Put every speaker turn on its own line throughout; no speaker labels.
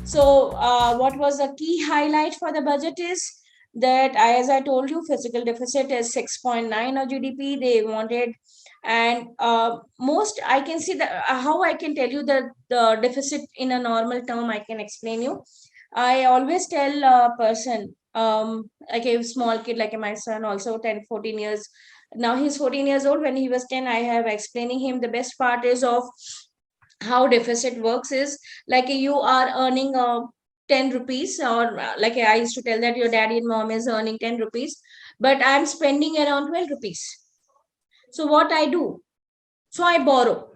So what was the key highlight for the budget is that as I told you, fiscal deficit is 6.9 of GDP. They wanted, and most I can see that how I can tell you the deficit in a normal term. I can explain you. I always tell a person, like a small kid, like my son, also 10, 14 years. Now he's 14 years old. When he was 10, I have explaining him the best part is of how deficit works is like you are earning 10 rupees, or like I used to tell that your daddy and mom is earning 10 rupees, but I'm spending around 12 rupees. So what I do? So I borrow.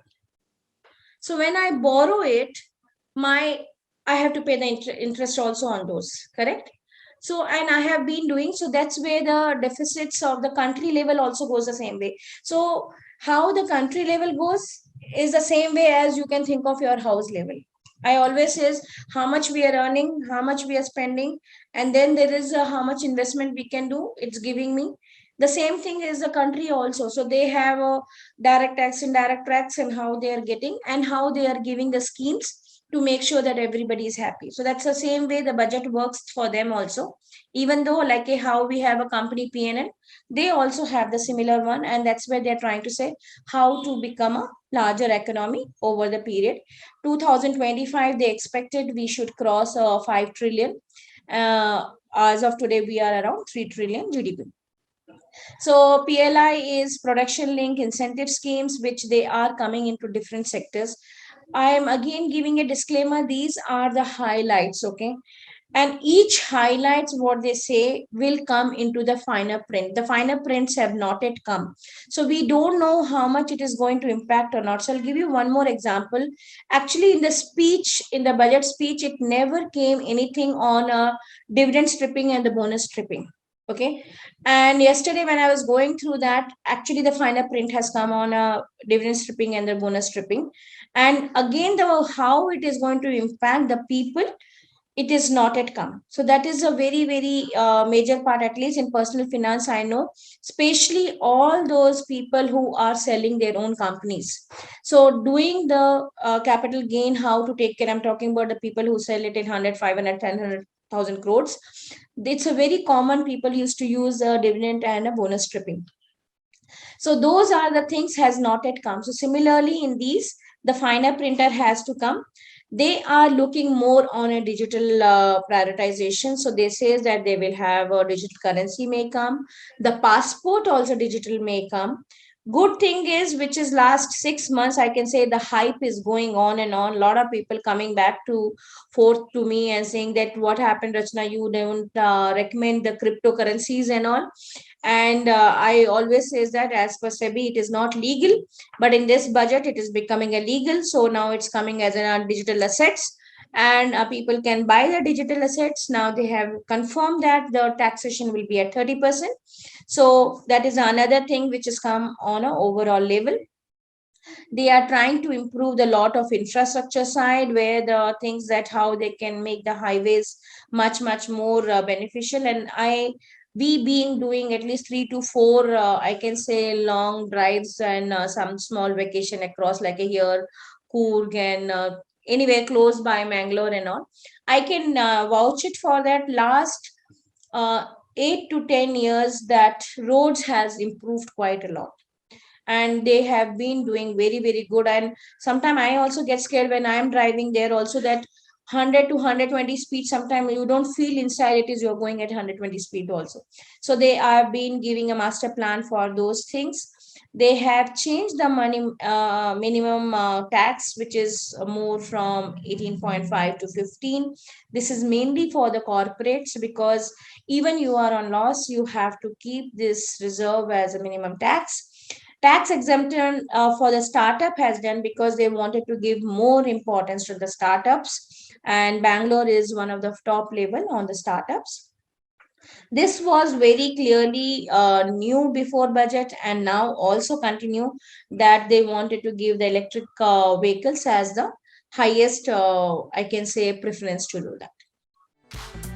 So when I borrow it, my I have to pay the interest also on those, correct? So, and I have been doing, so that's where the deficits of the country level also goes the same way. So how the country level goes is the same way as you can think of your house level. I always says how much we are earning, how much we are spending, and then there is how much investment we can do. It's giving me the same thing is the country also. So they have a direct tax, indirect tax, and how they are getting and how they are giving the schemes to make sure that everybody is happy. So that's the same way the budget works for them also. Even though like how we have a company PNL, they also have the similar one, and that's where they're trying to say how to become a larger economy over the period. 2025, they expected we should cross 5 trillion. As of today, we are around 3 trillion GDP. So PLI is production link incentive schemes, which they are coming into different sectors. I am again giving a disclaimer. These are the highlights, okay? And each highlights what they say will come into the finer print. The finer prints have not yet come. So we don't know how much it is going to impact or not. So I'll give you one more example. Actually, in the speech, in the budget speech, it never came anything on dividend stripping and the bonus stripping. Okay. And yesterday, when I was going through that, actually the finer print has come on dividend stripping and the bonus stripping. And again, the how it is going to impact the people, it is not yet come. So that is a very, very major part, at least in personal finance, I know, especially all those people who are selling their own companies. So doing the capital gain, how to take care, I'm talking about the people who sell it in 100, 500, 10,000 crores. It's a very common, people used to use a dividend and a bonus stripping. So those are the things has not yet come. So similarly in these, the finer printer has to come. They are looking more on a digital prioritization. So they says that they will have a digital currency may come. The passport also digital may come. Good thing is, which is last 6 months, I can say the hype is going on and on. A lot of people coming back to forth to me and saying that what happened, Rachna, you don't recommend the cryptocurrencies and all. And I always says that as per SEBI, it is not legal, but in this budget, it is becoming illegal. So now it's coming as a digital assets, and people can buy the digital assets. Now they have confirmed that the taxation will be at 30%. So that is another thing which has come on an overall level. They are trying to improve the lot of infrastructure side, where the things that how they can make the highways much more beneficial. And we being doing at least 3 to 4 I can say long drives and some small vacation across like a here Coorg and anywhere close by Mangalore and all, I can vouch it for that last uh, 8 to 10 years that roads has improved quite a lot, and they have been doing very good. And sometimes I also get scared when I am driving there also, that 100 to 120 speed, sometimes you don't feel inside it is you're going at 120 speed also. So they are been giving a master plan for those things. They have changed the money minimum tax, which is more from 18.5 to 15. This is mainly for the corporates, because even you are on loss, you have to keep this reserve as a minimum tax. Tax exemption for the startup has done because they wanted to give more importance to the startups, and Bangalore is one of the top level on the startups. This was very clearly new before budget, and now also continue that they wanted to give the electric vehicles as the highest I can say preference to do that.